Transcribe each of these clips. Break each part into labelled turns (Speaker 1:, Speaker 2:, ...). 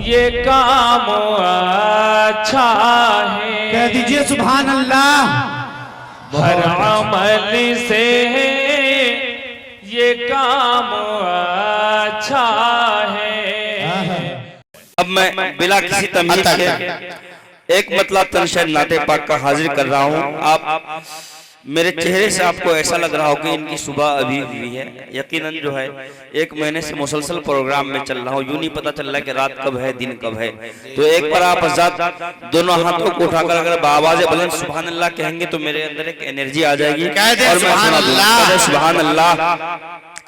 Speaker 1: ये काम अच्छा है।
Speaker 2: कह दीजिए सुभान अल्लाह।
Speaker 1: हर अमल से ये काम अच्छा है।
Speaker 3: अब मैं बिला किसी तमीज़ के एक मतलब तनशर नाते पाक का हाजिर कर रहा हूँ। आप मेरे चेहरे से आपको ऐसा लग रहा हो कि इनकी सुबह अभी हुई है। यकीनन जो है 1 महीने से मुसलसल प्रोग्राम में चल रहा हूँ, यूं नहीं पता चल रहा है कि रात कब है दिन कब है। तो एक बार आप आजाद दोनों हाथों को उठाकर अगर आवाज़ बुलंद सुभान अल्लाह कहेंगे तो मेरे अंदर एक एनर्जी आ जाएगी और मैं सुना दूंगा सुभान अल्लाह।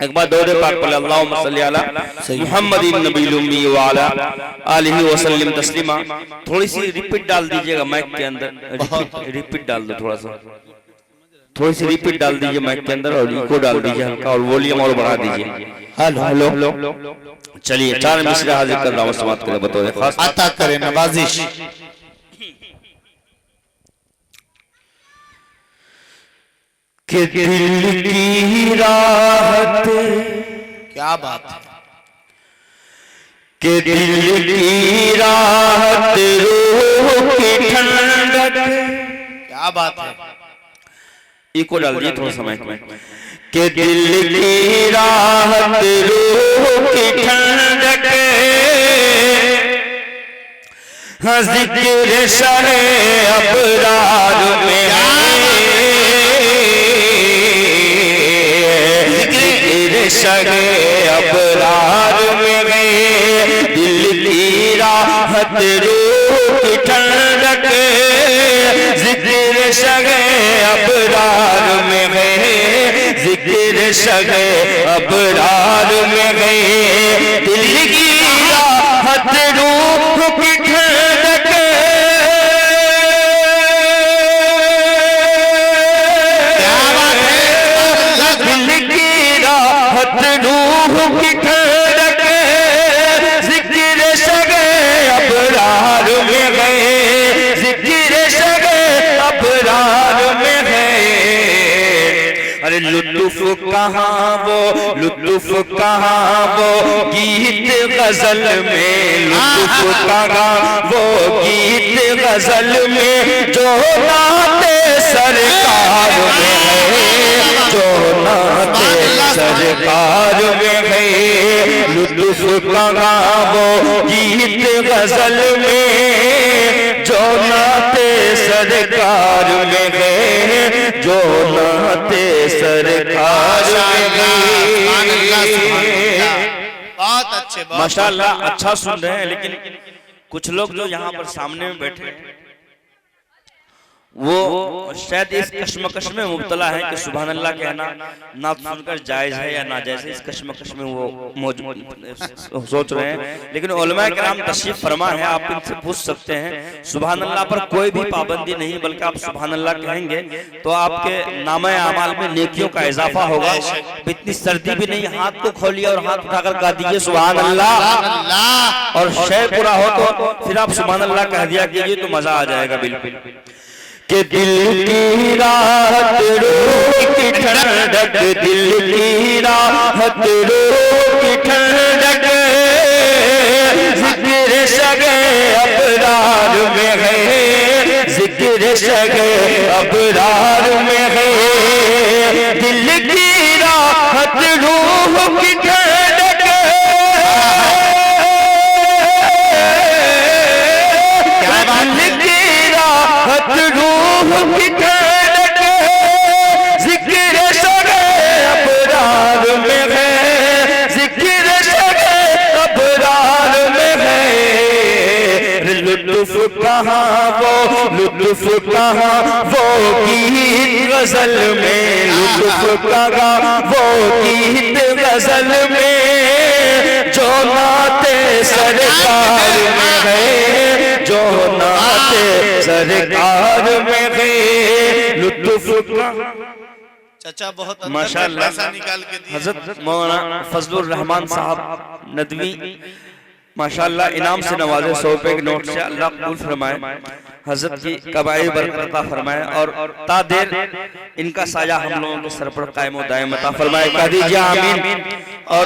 Speaker 3: एक बार दौरे पाक पढ़े अल्लाहुम्मा सल्ली अला मुहम्मदिन नबील उम्मी व अला आलिहि व सल्लिम तस्लीमा। थोड़ी सी रिपीट डाल दीजिएगा माइक के अंदर, रिपीट डाल दो, थोड़ी सी रिपीट डाल दीजिए माइक के अंदर और इको डाल दीजिए हल्का और वॉल्यूम और बढ़ा दीजिए। हेलो हेलो चलिए 4 मिसरे हाजिर कर रहा हूँ समाप्त करें बतौर खास
Speaker 2: अता करें नवाजिश।
Speaker 3: कि दिल की राहत,
Speaker 2: क्या बात है,
Speaker 3: कि दिल की राहत रूह की ठंडक,
Speaker 2: क्या बात है।
Speaker 3: इको डाल दिए थोड़ा समय में। कि दिल की राहत रूह की ठंडक, जिक्र शरे अबरार में, जिक्र शरे अबरार में, दिल की राहत रूह की ठंडक, जिक्र शरे अबरार में गए, जिक्र शगे अबरार में गए, दिल की राहत रूह की ठंडक, दिल की राहत रूह की ठंडक, जिक्र शगे अबरार में गए, जिक्र शगे अबरार में गए। अरे लुत्फ कहाँ वो, लुत्फ कहाँ वो गीत गजल में, लुत्फ कहाँ वो गीत गजल में, जो नाते सरकार में है, जो नाते सरकार में है। लुत्फ कहाँ वो गीत गजल में, जो नाते सरकार में है, जो नाते सरकार में।
Speaker 2: बहुत अच्छे,
Speaker 3: माशाअल्लाह अच्छा सुन रहे हैं, लेकिन कुछ लोग जो यहाँ पर सामने में बैठे वो शायद इस कश्मकश में मुब्तला है कि सुभान अल्लाह कहना ना सुनकर जायज है या नाजायज है। इस कश्मकश में वो सोच रहे हैं, लेकिन उलमा किराम तशरीफ फरमा है, आप इनसे पूछ सकते हैं। सुभान अल्लाह पर कोई भी पाबंदी नहीं, बल्कि आप सुभान अल्लाह कहेंगे तो आपके नामे आमाल में नेकियों का इजाफा होगा। इतनी सर्दी भी नहीं, हाथ को खोलिए और हाथ उठाकर कह दीजिए सुभान अल्लाह, और शेर पूरा हो तो फिर आप सुभान अल्लाह कह दिया कीजिए तो मजा आ जाएगा बिल्कुल। कि दिल की राहत रूह की ठंडक, दिल की राहत रूह की ठंडक, जिक्र शगे अबरार में है, जिक्र शगे अबरार में है, दिल की राहत रूह की ठंडक, रूह की ठंडक, जिक्र शगे अबरार में है, जिक्र शगे अबरार में है। लुत्फ कहाँ वो, लुत्फ कहाँ वो गीत गजल में, लुत्फ कहाँ वो गीत गजल में, जो नाते सरकार में है, जो नाते सरकार में गए। लुत्फ
Speaker 2: चाचा बहुत
Speaker 3: माशाअल्लाह
Speaker 2: निकाल के दिए।
Speaker 3: हजरत मौलाना फजलुर रहमान साहब नदवी माशाअल्लाह इनाम से नवाजे, 100 रुपए के नोट से, अल्लाह कबूल फरमाए, हजरत की कबाई बरकत अता फरमाए और तादेर इनका साया हम लोगों के सर पर कायम व दायम अता फरमाए। कह दीजिए आमीन। और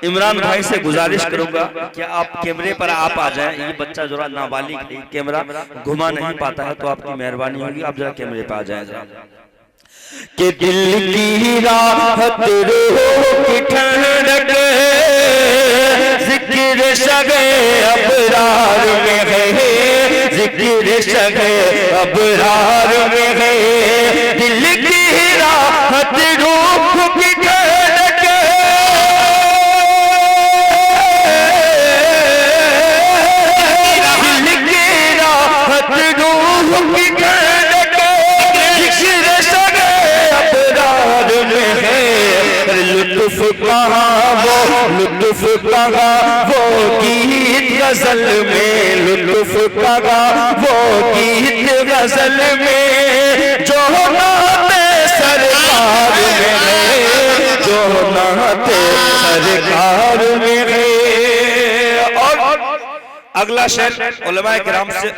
Speaker 3: इमरान भाई से गुजारिश करूंगा कि आप कैमरे पर आप आ जाएं। ये बच्चा जरा नाबालिग है, कैमरा घुमा नहीं पाता है, तो आपकी मेहरबानी होगी आप जरा कैमरे पर आ जाएं जरा। कि दिल की राहत रूह की ठंडक जिक्र शगे अबरार में है, जिक्र शगे अबरार में है। दिल की राहत रूह की ठंडक, दिल की राहत रूह की ठंडक जिक्र शगे अबरार में है। लुत्फ कहाँ वो, लुत्फ कहाँ वो गीत गजल में, लुत्फ कहाँ वो गीत गजल में, जो नाते सरकार में है, जो नाते सरकार में है। और अगला शेर उलमाए किराम से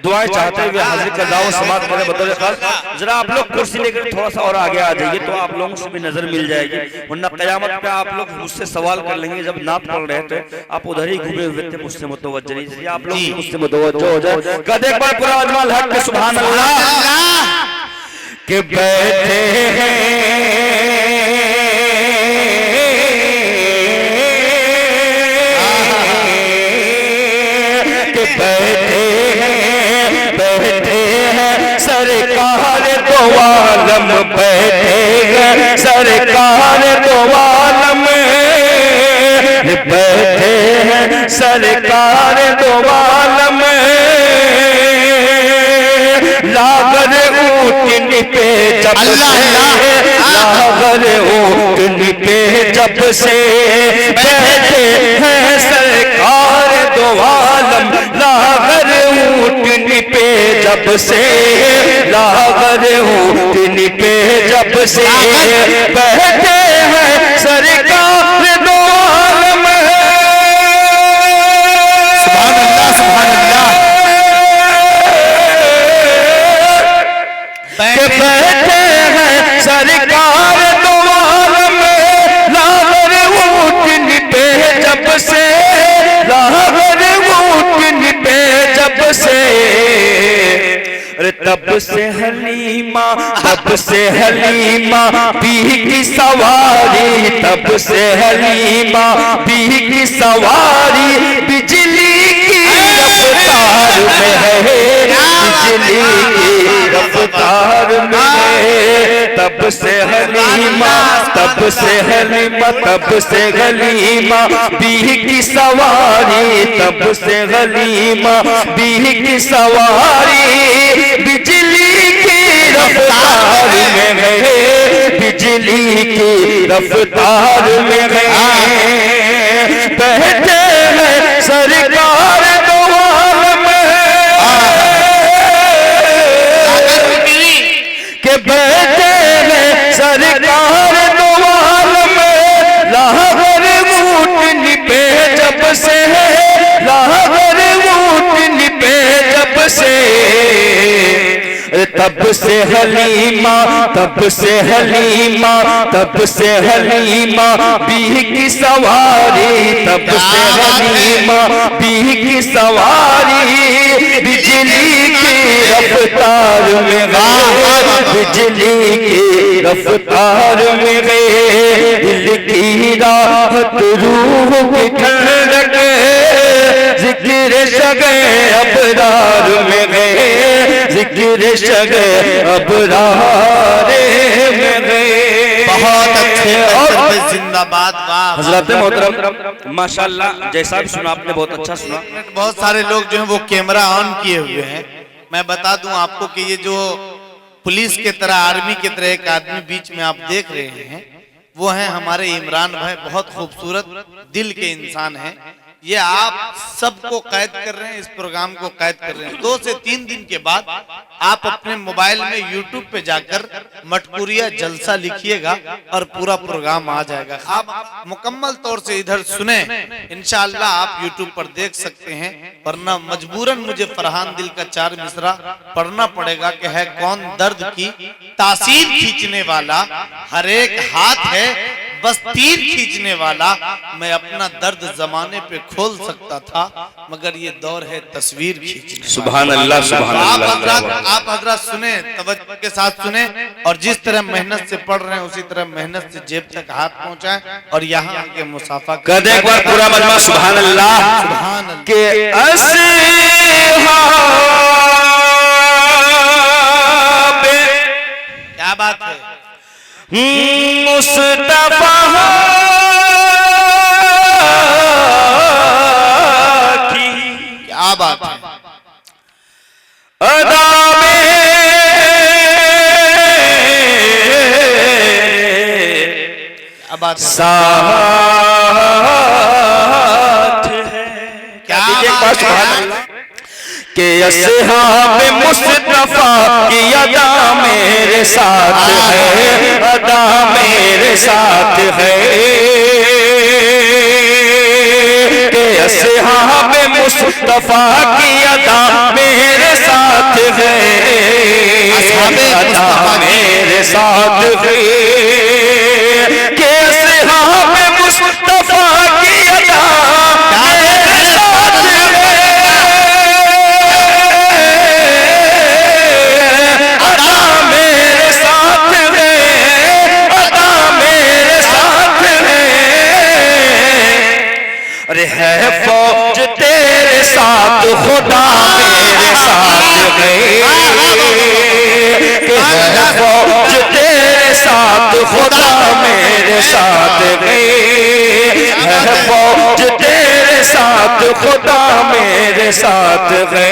Speaker 3: दुआएं चाहते हुए हाजिर कर रहा हूं, समाप्त करने बतौर खास। जरा आप लोग कुर्सी लेकर थोड़ा सा और आगे आ जाइए तो आप लोगों से भी नजर मिल जाएगी, वरना कयामत पे आप लोग मुझसे सवाल कर लेंगे। जब नात पढ़ रहे थे आप उधर ही घूमे हुए थे, मुझसे मुतवज्जो नहीं, आप लोग मुझसे मुतवज्जो हो जाए। कद एक बार पूरा अजमाल हक के सुभान अल्लाह के बैठे हैं सरकार दो आलम, बैठे हैं सरकार दो आलम, बैठे हैं सरकार दो आलम। लागर ऊँटनी पे जब से, लागर ऊँटनी पे जब से बैठे हैं सरकार दो आलम। लागर ऊँटनी पे जब से, लागर ऊँटनी पे जब से बैठे हैं सरकार दो आलम। सुभान अल्लाह, सुभान अल्लाह। बैठे हैं सरकार दो आलम। लागर ऊँटनी पे जब से, लागर ऊँटनी पे जब से, तब से हलीमा, तब से हलीमा पी की सवारी, तब से हलीमा पी की सवारी बिजली की रफ्तार में है, बिजली की रफ्तार में है। तब से हलीमा, तब से हलीमा, तब से हलीमा पी की सवारी, तब से हलीमा पी की सवारी बिजली की रफ्तार में है, बिजली की रफ्तार में है। बैठे हैं सरकार दो आलम के, बैठे हैं सरकार दो आलम। लागर ऊँटनी पे जब से, लागर ऊँटनी पे जब से, तब से हलीमा, तब से हलीमा, तब से हलीमा पी की सवारी, तब से हलीमा पी की सवारी बिजली की रफ्तार में गए, बिजली की रफ्तार में गए। दिल की राहत रूह की ठंडक जिक्र शगे अबरार में गए, जिक्र शगे अबरार में गए।
Speaker 2: बहुत अच्छे और जिंदाबाद।
Speaker 3: हज़रत मोहतरम माशाअल्लाह, जैसा भी सुना आपने बहुत अच्छा सुना।
Speaker 2: बहुत सारे लोग जो है वो कैमरा ऑन किए हुए हैं। मैं बता दूं आपको कि ये जो पुलिस के तरह, आर्मी की तरह एक आदमी बीच में आप देख रहे हैं, वो हैं हमारे इमरान भाई। बहुत खूबसूरत दिल के इंसान हैं। ये आप सबको कैद कर रहे हैं, इस प्रोग्राम को कैद कर रहे हैं। 2 से 3 दिन के बाद आप अपने मोबाइल में यूट्यूब पे जाकर मटकुरिया जलसा लिखिएगा और पूरा प्रोग्राम आ जाएगा। आप मुकम्मल तौर से इधर सुने, इंशाअल्लाह आप यूट्यूब पर देख सकते हैं, वरना मजबूरन मुझे फरहान दिल का 4 मिसरा पढ़ना पड़ेगा कि है कौन दर्द की तासीर खींचने वाला, हर एक हाथ है बस तीर खींचने वाला। मैं अपना दर्द जमाने पे खोल सकता था, मगर ये दौर है तस्वीर खींचने।
Speaker 3: सुभान अल्लाह, सुभान अल्लाह।
Speaker 2: आप हजरत सुने, तवज्जो के साथ सुने, और जिस तरह मेहनत से पढ़ रहे हैं उसी तरह मेहनत से जेब तक हाथ पहुंचाएं और यहाँ आके मुसाफा
Speaker 3: कर दे एक बार पूरा मजमा सुभान अल्लाह के
Speaker 2: क्या बात है।
Speaker 3: मुस्तफा की
Speaker 2: क्या बात है।
Speaker 3: अदा में
Speaker 2: क्या बात है।
Speaker 3: साथ है।
Speaker 2: क्या
Speaker 3: बात है के असहाब मुस्तफा की अदा मेरे साथ है, अदा मेरे साथ है। के असहाब मुस्तफा की अदा मेरे साथ है, अदा मेरे साथ है। के असहाब मुस्तफा की अदा मेरे साथ है, अरे है फौज तेरे साथ खुदा मेरे साथ है। है फौज तेरे साथ खुदा मेरे साथ है। है फौज तेरे साथ खुदा मेरे साथ है।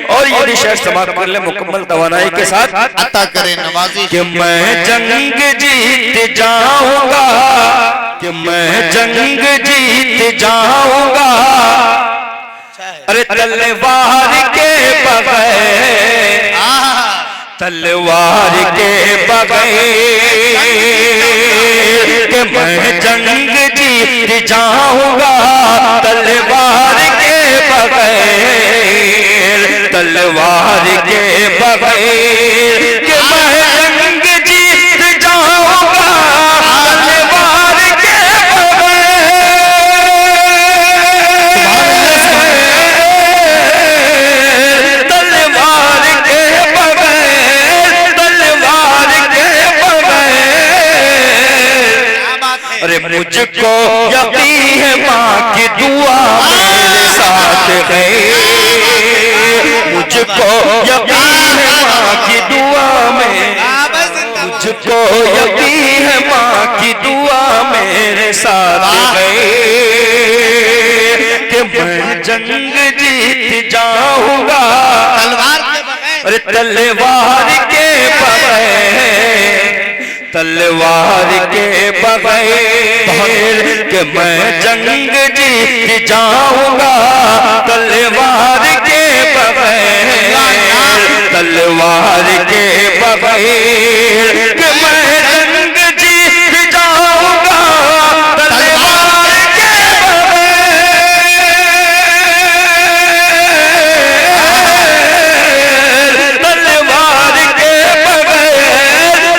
Speaker 3: और ये शेर समाप्त कर ले मुकम्मल तवानाई के साथ।
Speaker 2: अता करे नवाजी
Speaker 3: कि मैं जंग जीत जाऊंगा, कि मैं जंग जीत जाऊंगा, अरे तलवार के बगैर, तलवार के बगैर। कि मैं जंग जीत जाऊंगा तलवार के बगैर, तलवार के बगैर। कि मैं जंग जीत जाऊंगा तलवार के तलवार के बगैर, तलवार के बगैर। अरे मुझको यकीन है माँ की दुआ मेरे साथ है, मुझको यकीन है माँ की दुआ में, मुझको यकीन है माँ की दुआ मेरे साथ है। कि मैं जंग जीत जाऊंगा
Speaker 2: तलवार के बगैर,
Speaker 3: अरे तलवार के बगैर, तलवार के बगैर। कि मैं जंग जीत जाऊंगा तलवार के बगैर, तलवार के बगैर। कि मैं जंग जीत जाऊंगा तलवार के बगैर, तलवार के बगैर,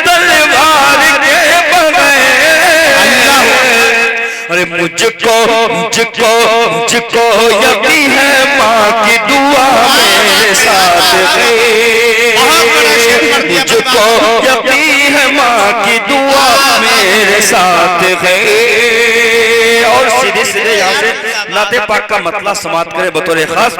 Speaker 3: तलवार के बगैर। अरे मुझको मुझको मुझको यकीन है माँ की दुआ मेरे साथ है, मुझको यकीन है माँ की दुआ मेरे साथ है। और सीधे सीधे यहाँ से नाते पाक का मतलब समाप्त करे बतौर खास।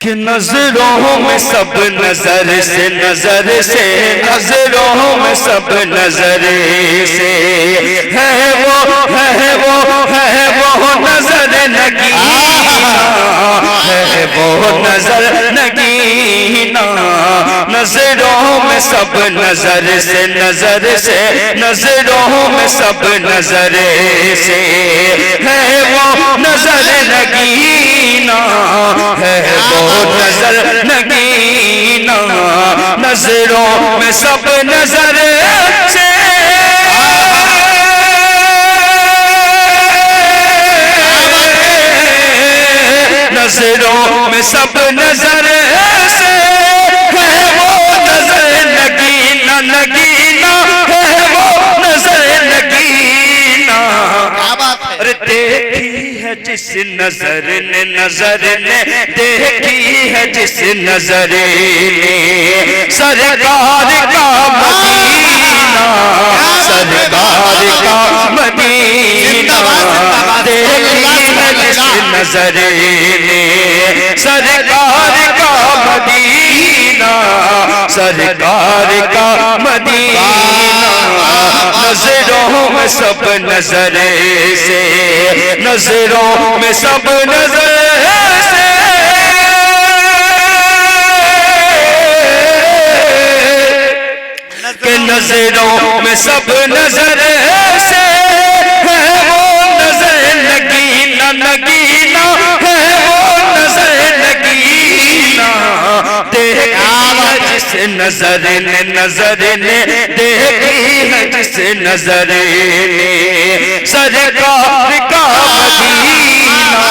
Speaker 3: कि नजरों में सब नजर से, नजर से, नजरों में सब नजर से है वो, है वो, है वो नजर नगीना, है वो नजर नगीना। नजरों में सब नजर से नजरों में सब नजर से है वो नजर नगीना, है वो नजर नगीना, नजरों में सब नजर से नजरों में सब नजर से है वो नजर नगीना, नगीना है वो नजर नगीना। अरे देखी है जिस नजर ने देखी है जिस नजर ने सरकार का मदीना, सरकार का मदीना, देखी है जिस नजर ने सरकार का मदीना, सरकार का मदीना, नजरों में सब नजर से, नजरों में सब नजर से, के नजरों में सब नजर से है वो नजर नगीना, नगीना है वो नजर नगीना, देखी है जिस नजर ने देखी है जिस नजर ने सरकार का मदीना,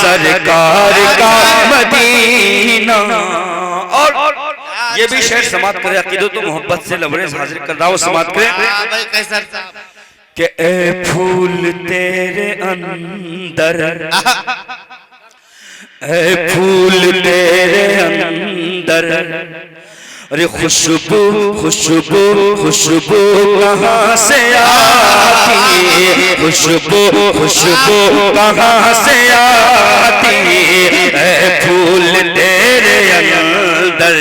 Speaker 3: सरकार का मदीना। और ये भी शेर समाप्त करे, अकीदत तो मोहब्बत से लबरेज हाजिर कर रहा हूं, समाप्त करें
Speaker 2: भाई कैसा
Speaker 3: कि ए फूल तेरे अंदर, ए फूल तेरे अंदर, अरे खुशबू खुशबू खुशबू कहाँ से आती, खुशबू खुशबू कहाँ से आती, ए फूल तेरे अंदर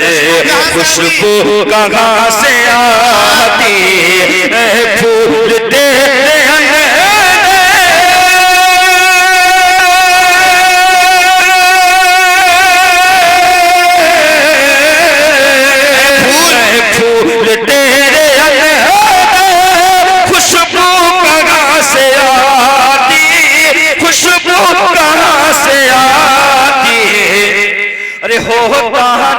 Speaker 3: खुशबू कहाँ से आती, ए फूल तेरे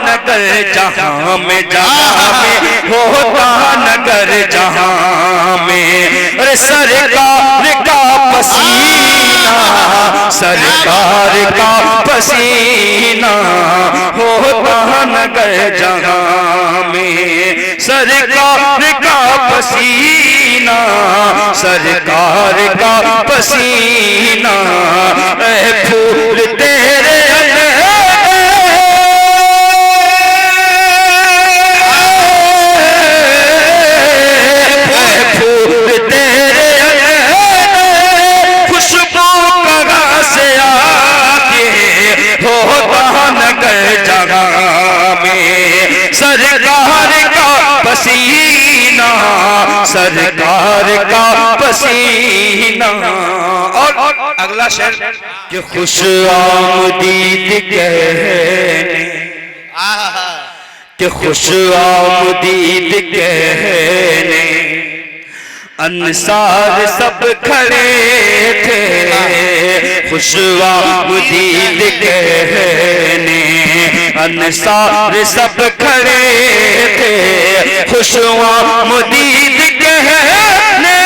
Speaker 3: नगर जहां में, जहां में होता नगर जहां में, अरे सरकार का पसीना, सरकार का पसीना होता नगर जहां में, सरकार का पसीना, सरकार का पसीना, ऐ फूल तेरे पसीना, सरकार का पसीना। और अगला शेर कि खुश आमदीद कहने, कि खुश आमदीद कहने अंसार सब खड़े थे, खुश आमदीद कहने अंसार सब खड़े थे, खुश आमदीद कहने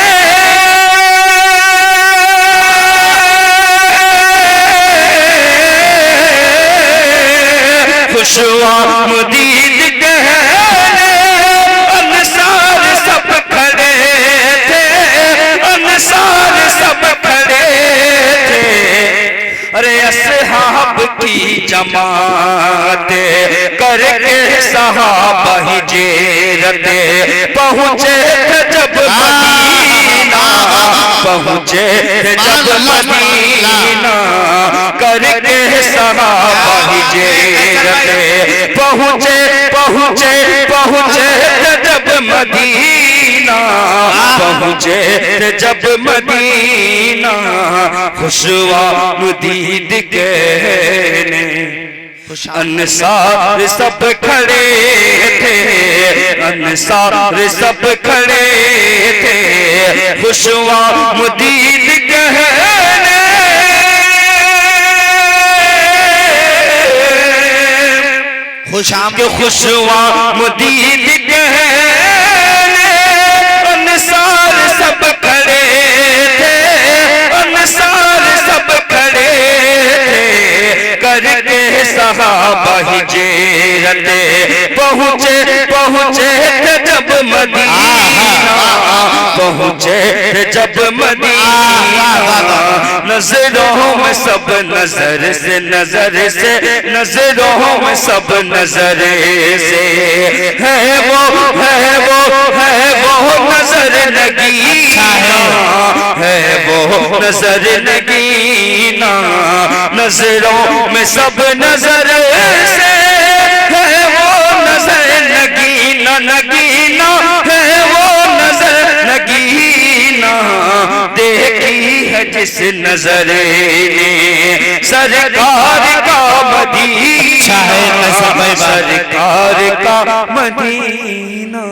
Speaker 3: खुश आमदीद कहने अंसार सब खड़े थे, अंसार सब खड़े थे, अरे असहाब की जमात करके सहाबा हिजरते पहुँचे जब मदीना, पहुँचे जब मदीना करके सहाबा हिजरते पहुँचे पहुँचे पहुँचे जब मदीना, पहुँचे जब मदीना, खुश आमदीद कहने, अंसार सब खड़े थे, अंसार सब खड़े थे, खुशवा मुदीद कहने, खुशवा मुदीद कहने, अंसार सब खड़े थे, अंसार सब खड़े थे, करके सहाबा हिजरते पहुँचे पहुँचे जब मदीना, पहुँचे जब मदीना, नजरों में सब नजर से नजरों में सब नजर से है वो नजर नगीना, है वो नजर नगीना, नजरों में सब नजर से है वो नजर नगीना, नगीना है वो नजर नगीना, देखी है जिस नजर ने सरकार का मदीना, सरकार का मदीना।